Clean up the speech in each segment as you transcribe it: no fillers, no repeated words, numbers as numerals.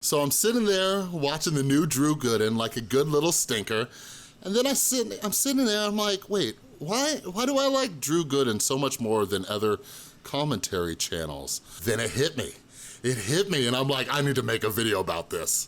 So I'm sitting there watching the new Drew Gooden like a good little stinker, and then I'm sitting there, I'm like, wait, why do I like Drew Gooden so much more than other commentary channels? Then it hit me. It hit me, and I'm like, I need to make a video about this.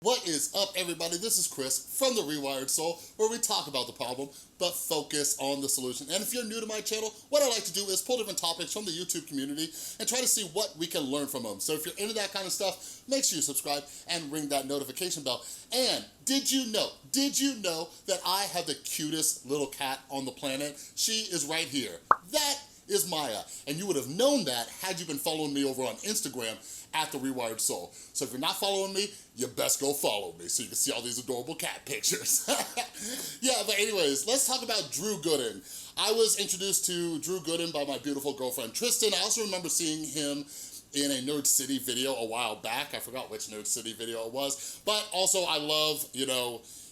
What is up, everybody? This is Chris from The Rewired Soul, where we talk about the problem, but focus on the solution. And if you're new to my channel, what I like to do is pull different topics from the YouTube community and try to see what we can learn from them. So if you're into that kind of stuff, make sure you subscribe and ring that notification bell. And did you know that I have the cutest little cat on the planet? She is right here. That is Maya, and you would have known that had you been following me over on Instagram at The Rewired Soul. So if you're not following me, you best go follow me so you can see all these adorable cat pictures. Yeah, but anyways, let's talk about Drew Gooden. I was introduced to Drew Gooden by my beautiful girlfriend Tristan. I also remember seeing him in a Nerd City video a while back. I forgot which Nerd City video it was, but also I love,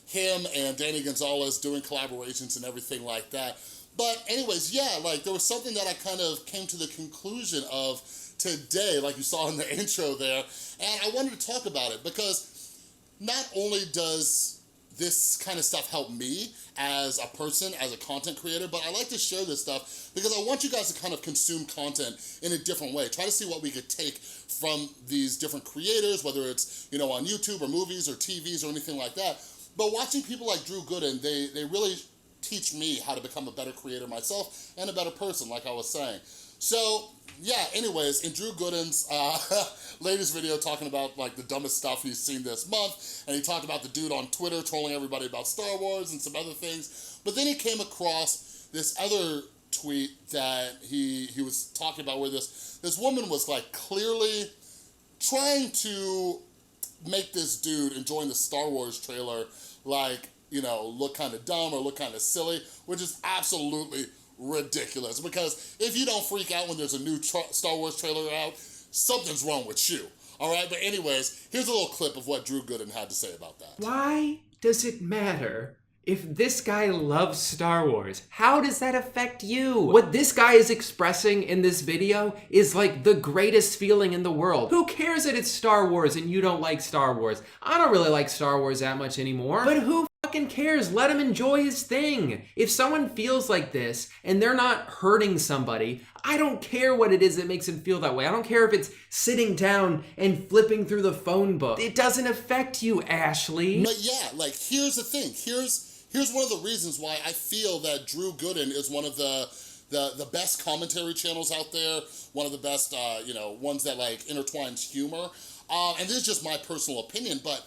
him and Danny Gonzalez doing collaborations and everything like that. But anyways, yeah, like there was something that I kind of came to the conclusion of today, like you saw in the intro there, and I wanted to talk about it because not only does this kind of stuff help me as a person, as a content creator, but I like to share this stuff because I want you guys to kind of consume content in a different way. Try to see what we could take from these different creators, whether it's, on YouTube or movies or TVs or anything like that. But watching people like Drew Gooden, they really teach me how to become a better creator myself and a better person, like I was saying. So yeah, anyways, in Drew Gooden's latest video talking about like the dumbest stuff he's seen this month, and he talked about the dude on Twitter trolling everybody about Star Wars and some other things, but then he came across this other tweet that he was talking about where this woman was like clearly trying to make this dude enjoying the Star Wars trailer like, look kind of dumb or look kind of silly, which is absolutely ridiculous. Because if you don't freak out when there's a new Star Wars trailer out, something's wrong with you. All right, but anyways, here's a little clip of what Drew Gooden had to say about that. Why does it matter if this guy loves Star Wars? How does that affect you? What this guy is expressing in this video is like the greatest feeling in the world. Who cares that it's Star Wars and you don't like Star Wars? I don't really like Star Wars that much anymore, but who fucking cares? Let him enjoy his thing. If someone feels like this and they're not hurting somebody, I don't care what it is that makes him feel that way. I don't care if it's sitting down and flipping through the phone book. It doesn't affect you, Ashley. But yeah, like here's the thing. Here's one of the reasons why I feel that Drew Gooden is one of the best commentary channels out there, one of the best, ones that like intertwines humor. And this is just my personal opinion, but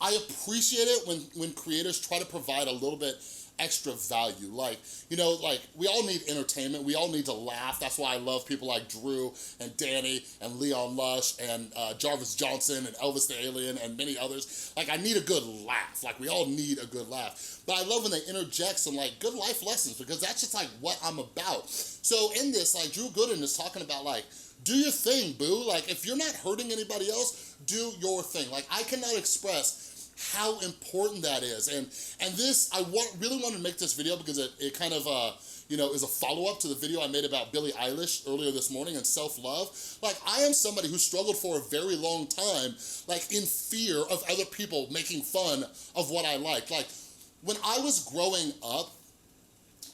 I appreciate it when creators try to provide a little bit extra value. Like, we all need entertainment. We all need to laugh. That's why I love people like Drew and Danny and Leon Lush and Jarvis Johnson and Elvis the Alien and many others. Like, I need a good laugh. Like, we all need a good laugh. But I love when they interject some, like, good life lessons because that's just, like, what I'm about. So in this, like, Drew Gooden is talking about, like, do your thing, boo. Like, if you're not hurting anybody else, do your thing. Like, I cannot express how important that is. And this, I really wanted to make this video because it kind of, is a follow-up to the video I made about Billie Eilish earlier this morning and self-love. Like, I am somebody who struggled for a very long time, like, in fear of other people making fun of what I like. Like, when I was growing up,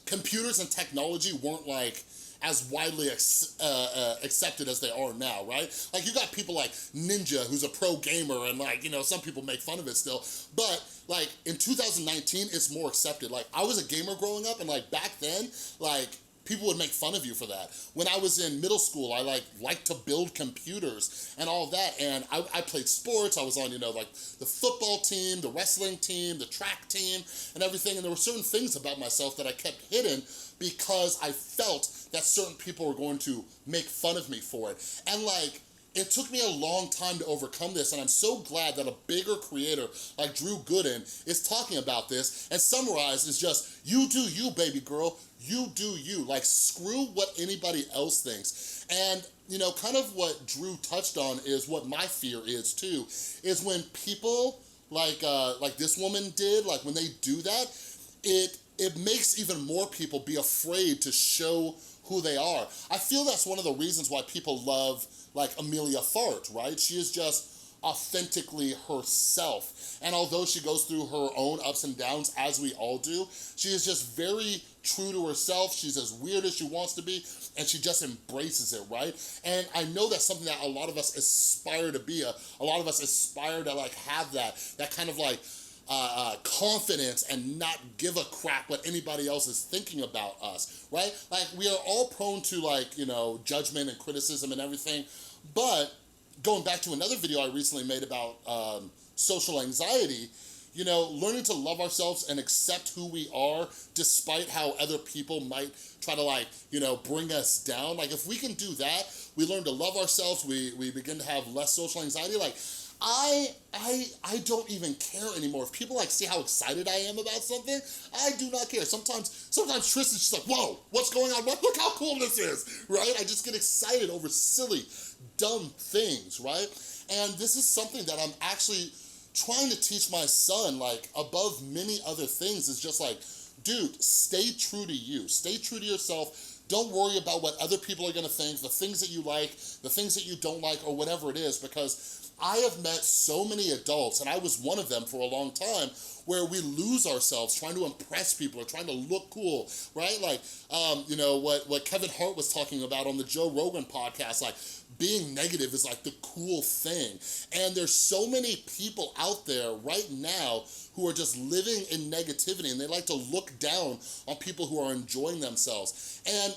computers and technology weren't, like, as widely accepted as they are now, right? Like, you got people like Ninja, who's a pro gamer, and like, some people make fun of it still, but like in 2019, it's more accepted. Like, I was a gamer growing up, and like back then, like, people would make fun of you for that. When I was in middle school, I liked to build computers and all of that, and I played sports. I was on, like the football team, the wrestling team, the track team, and everything, and there were certain things about myself that I kept hidden because I felt that certain people were going to make fun of me for it. And like, it took me a long time to overcome this, and I'm so glad that a bigger creator like Drew Gooden is talking about this, and summarized is just, you do you, baby girl, you do you. Like, screw what anybody else thinks. And, kind of what Drew touched on is what my fear is too, is when people like this woman did, like when they do that, it it makes even more people be afraid to show who they are. I feel that's one of the reasons why people love like Amelia Fart, right? She is just authentically herself. And although she goes through her own ups and downs, as we all do, she is just very true to herself. She's as weird as she wants to be, and she just embraces it, right? And I know that's something that a lot of us aspire to be. A lot of us aspire to like have that kind of like confidence and not give a crap what anybody else is thinking about us, right? Like, we are all prone to like, you know, judgment and criticism and everything, but going back to another video I recently made about social anxiety, you know, learning to love ourselves and accept who we are despite how other people might try to like, you know, bring us down. Like, if we can do that, we learn to love ourselves, we begin to have less social anxiety. Like, I don't even care anymore. If people like see how excited I am about something, I do not care. Sometimes Tristan's just like, whoa, what's going on? Look how cool this is, right? I just get excited over silly, dumb things, right? And this is something that I'm actually trying to teach my son, like, above many other things, is just like, dude, stay true to you. Stay true to yourself. Don't worry about what other people are gonna think, the things that you like, the things that you don't like, or whatever it is, because I have met so many adults, and I was one of them for a long time, where we lose ourselves trying to impress people or trying to look cool, right? Like, you know, what Kevin Hart was talking about on the Joe Rogan podcast, like, being negative is like the cool thing. And there's so many people out there right now who are just living in negativity, and they like to look down on people who are enjoying themselves. And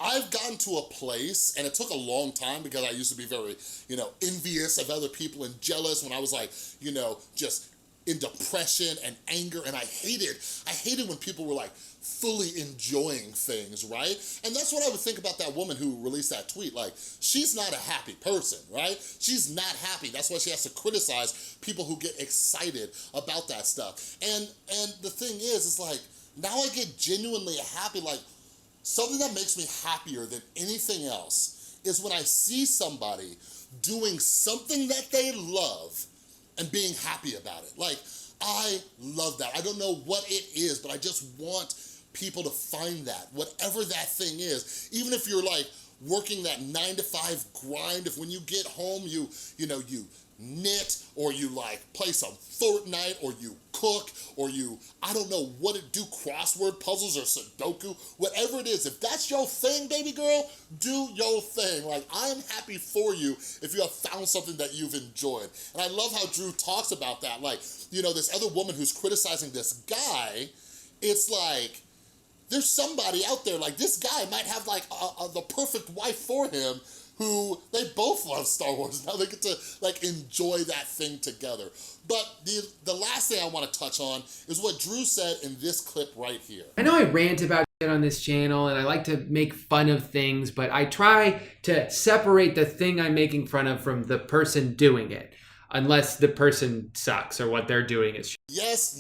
I've gotten to a place, and it took a long time because I used to be very, you know, envious of other people and jealous when I was like, you know, just in depression and anger, and I hated when people were like fully enjoying things, right? And that's what I would think about that woman who released that tweet. Like, she's not a happy person, right? She's not happy. That's why she has to criticize people who get excited about that stuff. And the thing is like, now I get genuinely happy. Like, something that makes me happier than anything else is when I see somebody doing something that they love and being happy about it. Like, I love that. I don't know what it is, but I just want people to find that, whatever that thing is. Even if you're like working that 9-to-5 grind, if when you get home, you know, you knit, or you like play some Fortnite, or you cook, or you, I don't know what it do, crossword puzzles or Sudoku, whatever it is, if that's your thing, baby girl, do your thing. Like, I am happy for you if you have found something that you've enjoyed. And I love how Drew talks about that. Like, you know, this other woman who's criticizing this guy, it's like, there's somebody out there, like, this guy might have like the perfect wife for him, who they both love Star Wars. Now they get to like enjoy that thing together. But the last thing I want to touch on is what Drew said in this clip right here. I know I rant about shit on this channel, and I like to make fun of things, but I try to separate the thing I'm making fun of from the person doing it, unless the person sucks or what they're doing is shit. Yes.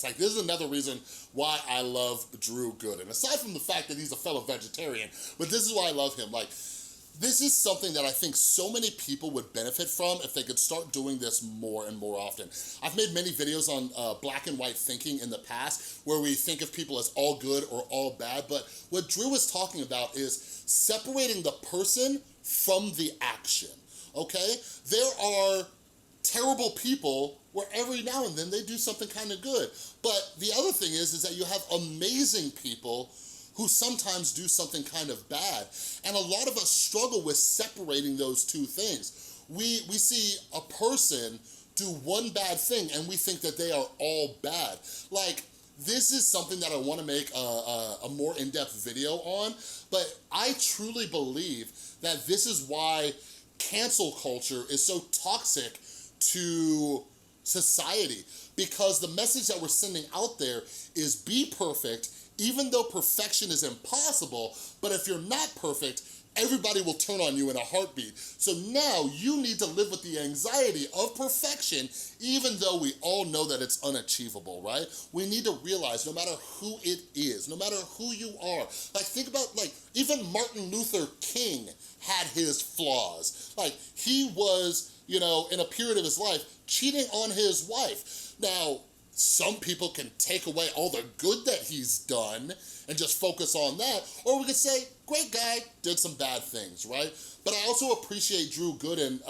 Like, this is another reason why I love Drew Gooden. Aside from the fact that he's a fellow vegetarian, but this is why I love him. Like, this is something that I think so many people would benefit from if they could start doing this more and more often. I've made many videos on black and white thinking in the past, where we think of people as all good or all bad, but what Drew was talking about is separating the person from the action, okay? There are terrible people where every now and then they do something kind of good. But the other thing is that you have amazing people who sometimes do something kind of bad. And a lot of us struggle with separating those two things. We see a person do one bad thing and we think that they are all bad. Like, this is something that I want to make a more in-depth video on, but I truly believe that this is why cancel culture is so toxic to society, because the message that we're sending out there is be perfect, even though perfection is impossible. But if you're not perfect, everybody will turn on you in a heartbeat. So now you need to live with the anxiety of perfection, even though we all know that it's unachievable, right? We need to realize no matter who it is, no matter who you are, like, think about, like, even Martin Luther King had his flaws. Like, he was, you know, in a period of his life, cheating on his wife. Now, some people can take away all the good that he's done and just focus on that, or we could say, great guy, did some bad things, right? But I also appreciate Drew Gooden,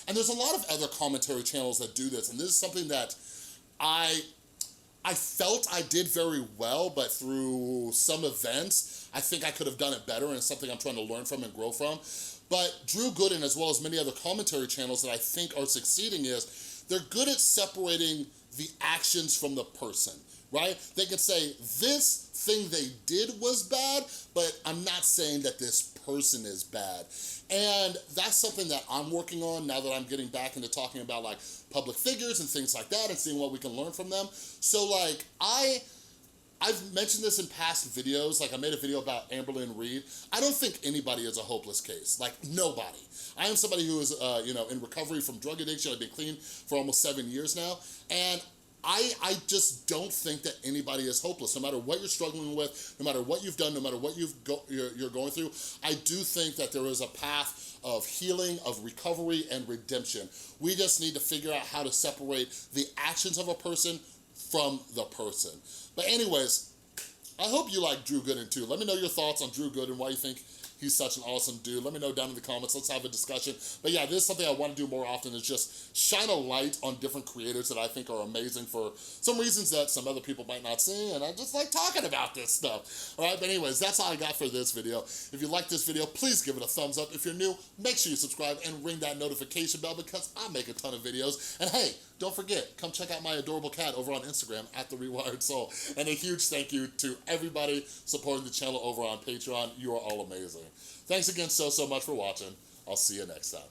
and there's a lot of other commentary channels that do this, and this is something that I felt I did very well, but through some events, I think I could have done it better, and it's something I'm trying to learn from and grow from. But Drew Gooden, as well as many other commentary channels that I think are succeeding, is they're good at separating the actions from the person, right? They can say, this thing they did was bad, but I'm not saying that this person is bad. And that's something that I'm working on now that I'm getting back into talking about like public figures and things like that and seeing what we can learn from them. So like, I've mentioned this in past videos, like I made a video about Amberlynn Reed. I don't think anybody is a hopeless case, like nobody. I am somebody who is, in recovery from drug addiction. I've been clean for almost 7 years now. And I just don't think that anybody is hopeless, no matter what you're struggling with, no matter what you've done, no matter what you're going through. I do think that there is a path of healing, of recovery, and redemption. We just need to figure out how to separate the actions of a person from the person. But anyways, I hope you like Drew Gooden too. Let me know your thoughts on Drew Gooden, why you think he's such an awesome dude. Let me know down in the comments. Let's have a discussion. But yeah, this is something I want to do more often, is just shine a light on different creators that I think are amazing for some reasons that some other people might not see, and I just like talking about this stuff. All right, but anyways, that's all I got for this video. If you like this video, please give it a thumbs up. If you're new, make sure you subscribe and ring that notification bell, because I make a ton of videos. And hey, don't forget, come check out my adorable cat over on Instagram at The Rewired Soul. And a huge thank you to everybody supporting the channel over on Patreon. You are all amazing. Thanks again so much for watching. I'll see you next time.